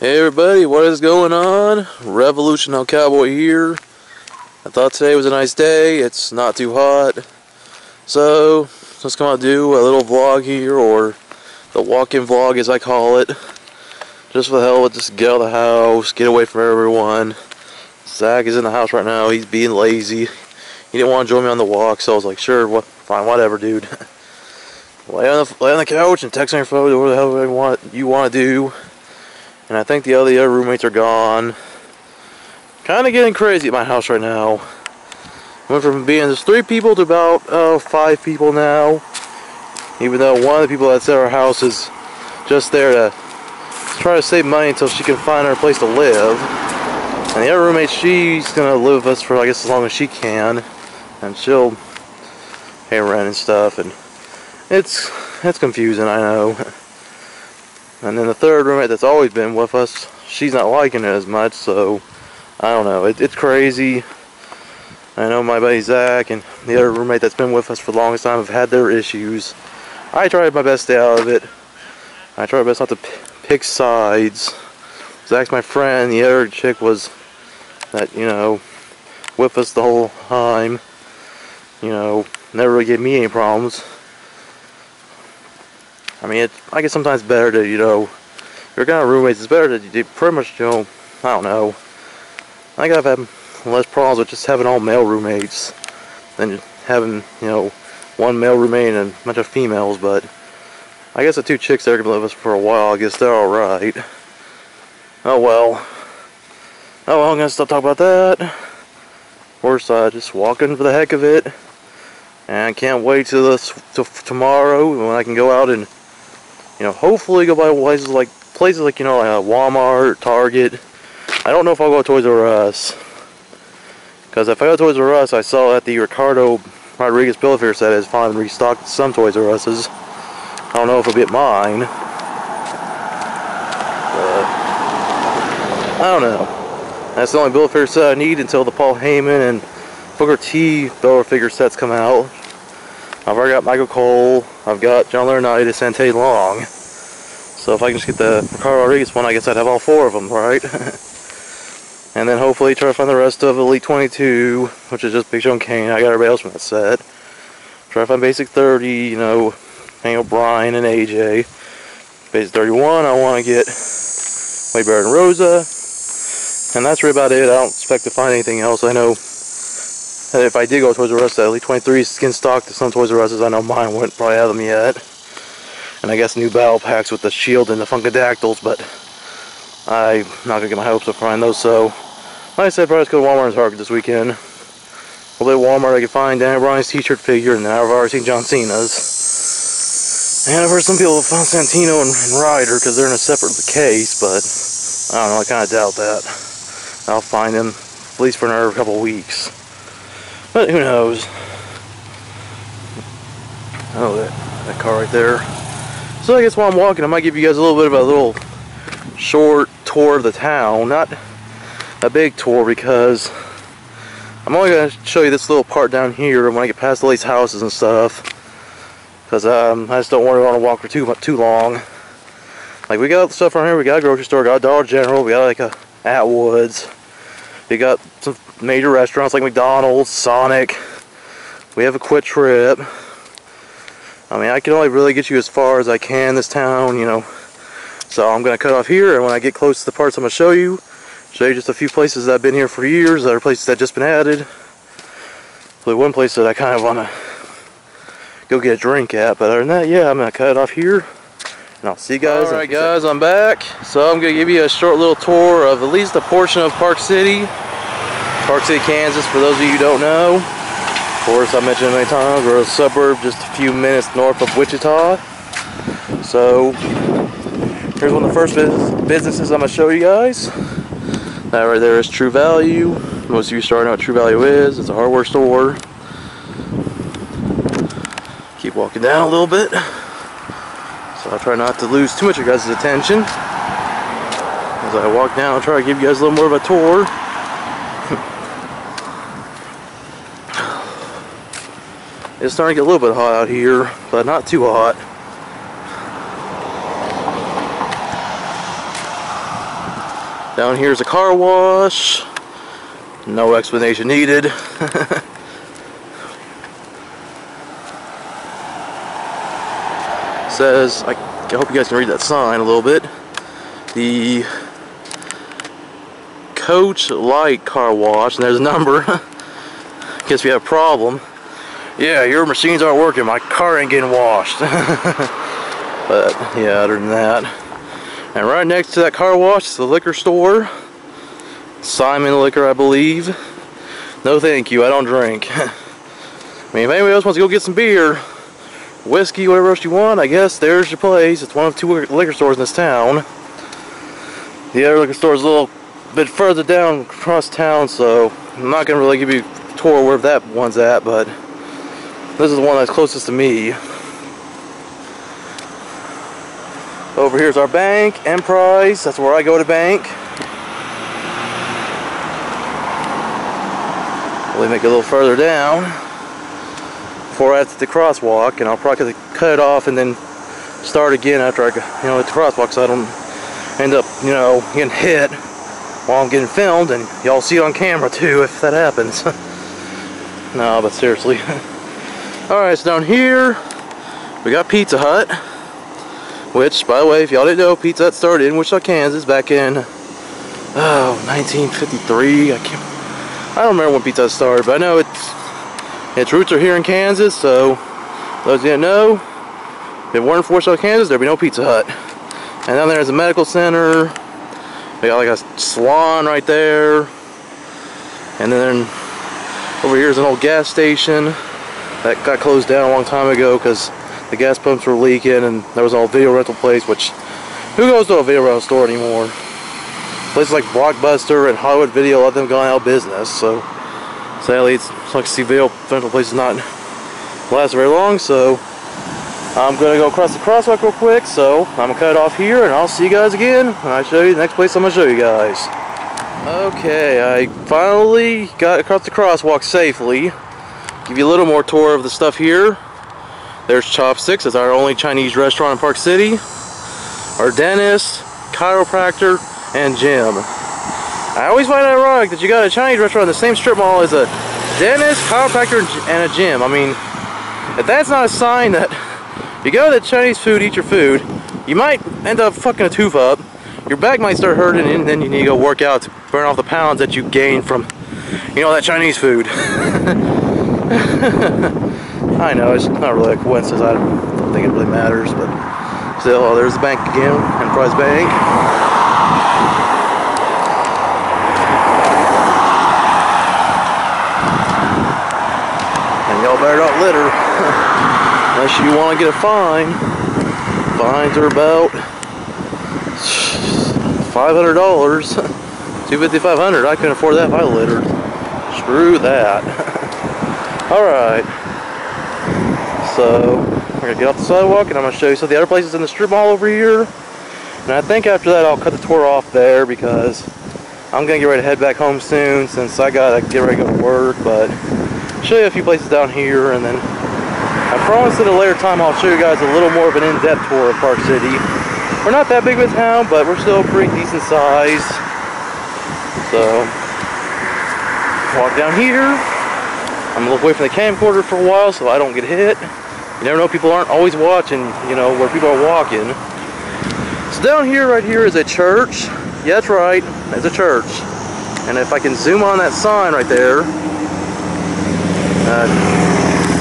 Hey everybody, what is going on? Revolutional Cowboy here. I thought today was a nice day. It's not too hot. So, let's come out and do a little vlog here, or the walk-in vlog as I call it. Just for the hell of it, just get out of the house, get away from everyone. Zach is in the house right now. He's being lazy. He didn't want to join me on the walk, so I was like, sure, fine, whatever, dude. Lay on the couch and text on your phone, do whatever the hell you want to do. And I think the other roommates are gone. Kind of getting crazy at my house right now. Went from being just 3 people to about 5 people now. Even though one of the people that's at our house is just there to try to save money until she can find her place to live. And the other roommate, she's gonna live with us for I guess as long as she can, and she'll pay rent and stuff. And it's confusing, I know. And then the third roommate that's always been with us, she's not liking it as much, so I don't know. It's crazy. I know my buddy Zach and the other roommate that's been with us for the longest time have had their issues. I tried my best to stay out of it. I tried my best not to pick sides. Zach's my friend. The other chick was that, you know, with us the whole time. You know, never really gave me any problems. I mean, I guess sometimes it's better to, you know, if you're kind of roommates, it's better to you pretty much, you know, I don't know. I think I've had less problems with just having all male roommates than having, you know, one male roommate and a bunch of females. But I guess the 2 chicks there can live with us for a while. I guess they're alright. Oh well. Oh well, I'm gonna stop talking about that. Of course, just walking for the heck of it. And I can't wait till tomorrow when I can go out and, you know, hopefully go by places like, you know, like Walmart, Target. I don't know if I'll go to Toys R Us. Because if I go to Toys R Us, I saw that the Ricardo Rodriguez Bill of Fare set has finally restocked some Toys R Us's. I don't know if it'll be at mine. But I don't know. That's the only Bill of Fare set I need until the Paul Heyman and Booker T Bill figure sets come out. I've already got Michael Cole, I've got John Laurinaitis and Teddy Long. So if I can just get the Ricardo Rodriguez one, I guess I'd have all 4 of them, right? And then hopefully try to find the rest of Elite 22, which is just Big Show and Kane. I got everybody else from that set. Try to find Basic 30, you know, hang out Brian and AJ. Basic 31, I want to get Wade Barrett and Rosa. And that's really about it. I don't expect to find anything else. I know that if I did go to Toys R Us, that Elite 23 skin stock to some Toys R Us's, I know mine wouldn't probably have them yet. And I guess new battle packs with the shield and the Funkadactyls, but I'm not going to get my hopes up to find those. So, like I said, probably just go to Walmart and Target this weekend. Hopefully at Walmart I can find Daniel Bryan's t-shirt figure, and I've already seen John Cena's. And I've heard some people have found Santino and Ryder because they're in a separate case, but I don't know, I kind of doubt that. I'll find them at least for another couple weeks. But who knows? Oh, that car right there. So I guess while I'm walking, I might give you guys a little bit of a little short tour of the town. Not a big tour, because I'm only going to show you this little part down here when I get past all these houses and stuff. Because I just don't want to walk for too long. Like, we got stuff around here. We got a grocery store, got a Dollar General, we got like a Atwoods. We got some major restaurants like McDonald's, Sonic. We have a Quick Trip. I mean, I can only really get you as far as I can this town, you know. So I'm going to cut off here, and when I get close to the parts I'm going to show you just a few places that I've been here for years, other places that just been added. So one place that I kind of want to go get a drink at, but other than that, yeah, I'm going to cut it off here. And I'll see you guys. Alright guys, I'm back. So I'm going to give you a short little tour of at least a portion of Park City, Kansas, for those of you who don't know. Of course, I mentioned it many times, we're a suburb just a few minutes north of Wichita. So, here's one of the first businesses I'm going to show you guys. That right there is True Value. Most of you already know what True Value is. It's a hardware store. Keep walking down a little bit. So I try not to lose too much of your guys' attention. As I walk down, I'll try to give you guys a little more of a tour. It's starting to get a little bit hot out here, but not too hot. Down here's a car wash. No explanation needed. Says, I hope you guys can read that sign a little bit. The Coach Light Car Wash, and there's a number. In case we have a problem. Yeah, your machines aren't working, my car ain't getting washed. But yeah, other than that. And right next to that car wash is the liquor store. Simon Liquor, I believe. No thank you, I don't drink. I mean, if anybody else wants to go get some beer, whiskey, whatever else you want, I guess there's your place. It's one of 2 liquor stores in this town. The other liquor store is a little bit further down across town, so I'm not going to really give you a tour where that one's at, but this is the one that's closest to me. Over here's our bank, Emprise. That's where I go to bank. We'll make it a little further down before I have to the crosswalk, and I'll probably cut it off and then start again after I go, at the crosswalk, so I don't end up, getting hit while I'm getting filmed, and y'all see it on camera too if that happens. No, but seriously. Alright, so down here we got Pizza Hut, which, by the way, if y'all didn't know, Pizza Hut started in Wichita, Kansas back in 1953. I don't remember when Pizza Hut started, but I know its roots are here in Kansas. So those who didn't know, if it weren't for Wichita, Kansas, there'd be no Pizza Hut. And then there's a medical center. They got like a salon right there, and then over here is an old gas station that got closed down a long time ago because the gas pumps were leaking, and there was an old video rental place, which, who goes to a video rental store anymore? Places like Blockbuster and Hollywood Video, let them go out of business, so sadly it's like see video rental places not last very long. So I'm gonna go across the crosswalk real quick, so I'm gonna cut it off here, and I'll see you guys again when I show you the next place I'm gonna show you guys. Okay, I finally got across the crosswalk safely. Give you a little more tour of the stuff here. There's Chopsticks, it's our only Chinese restaurant in Park City. Our dentist, chiropractor, and gym. I always find it ironic that you got a Chinese restaurant in the same strip mall as a dentist, chiropractor, and a gym. I mean, if that's not a sign that you go to Chinese food, eat your food, you might end up fucking a tooth up, your back might start hurting, and then you need to go work out to burn off the pounds that you gained from, that Chinese food. I know, it's not really a coincidence. I don't think it really matters, but still, there's the bank again, Enterprise Bank. And y'all better not litter, unless you want to get a fine. Fines are about $500, $250, $500. I couldn't afford that if I littered. Screw that. Alright, so we're going to get off the sidewalk, and I'm going to show you some of the other places in the strip mall over here. And I think after that I'll cut the tour off there, because I'm going to get ready to head back home soon, since I got to get ready to go to work. But I'll show you a few places down here, and then I promise at a later time I'll show you guys a little more of an in-depth tour of Park City. We're not that big of a town, but we're still pretty decent size. So, walk down here. I'm gonna look away from the camcorder for a while so I don't get hit. You never know, people aren't always watching, where people are walking. So down here, right here is a church. Yeah, that's right, it's a church. And if I can zoom on that sign right there,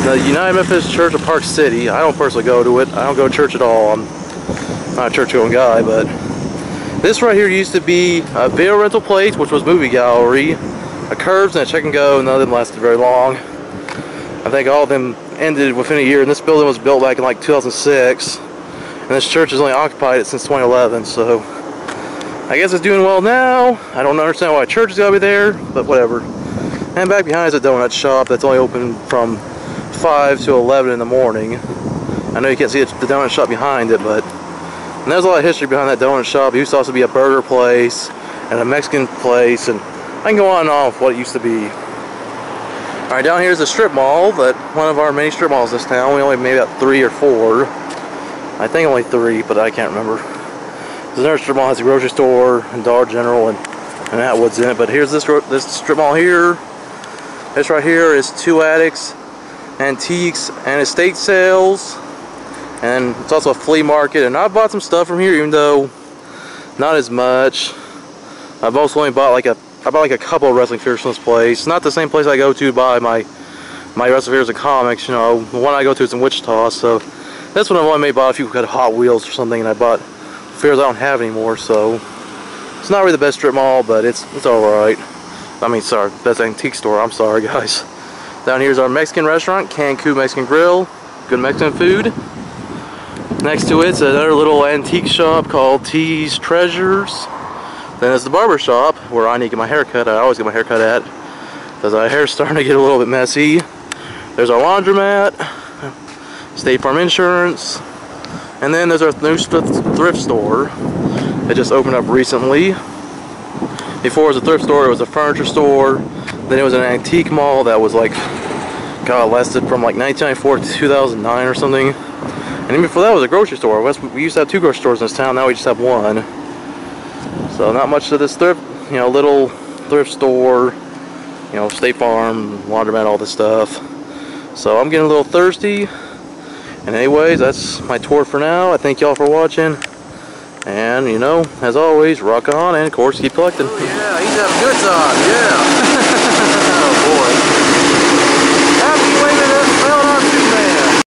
the United Methodist Church of Park City. I don't personally go to it. I don't go to church at all. I'm not a church-going guy, but this right here used to be a video rental place, which was movie gallery, a Curves, and a Check and Go. None of them lasted very long. I think all of them ended within a year, and this building was built back in like 2006, and this church has only occupied it since 2011, so I guess it's doing well now. I don't understand why a church is gotta be there, but whatever. And back behind is a donut shop that's only open from 5 to 11 in the morning. I know you can't see the donut shop behind it, but there's a lot of history behind that donut shop. It used to also be a burger place and a Mexican place, and I can go on and on with what it used to be. Alright, down here is a strip mall, but one of our many strip malls in this town. We only made about 3 or 4. I think only 3, but I can't remember. The nurse strip mall has a grocery store and Dollar General and Atwood's in it. But here's this strip mall here. This right here is Two Addicts, Antiques, and Estate Sales. And it's also a flea market. And I bought some stuff from here, even though not as much. I've also only bought like a couple of wrestling figures from this place. Not the same place I go to buy my wrestling figures and comics. You know, the one I go to is in Wichita. So this one I've only bought a few kind of Hot Wheels or something, and I bought figures I don't have anymore. So it's not really the best strip mall, but it's alright. I mean, sorry, best antique store. I'm sorry, guys. Down here is our Mexican restaurant, Cancun Mexican Grill. Good Mexican food. Next to it's another little antique shop called T's Treasures. Then there's the barber shop where I need to get my hair cut. I always get my hair cut at because my hair's starting to get a little bit messy. There's our laundromat, State Farm Insurance, and then there's our new thrift store that just opened up recently. Before it was a thrift store, it was a furniture store. Then it was an antique mall that was like, got lasted from like 1994 to 2009 or something. And even before that was a grocery store. We used to have 2 grocery stores in this town, now we just have 1. So not much to this thrift, you know, little thrift store, you know, State Farm, laundromat, all this stuff. So I'm getting a little thirsty. And anyways, that's my tour for now. I thank y'all for watching. And, you know, as always, rock on and, of course, keep collecting. Oh, yeah, he's having a good time, yeah.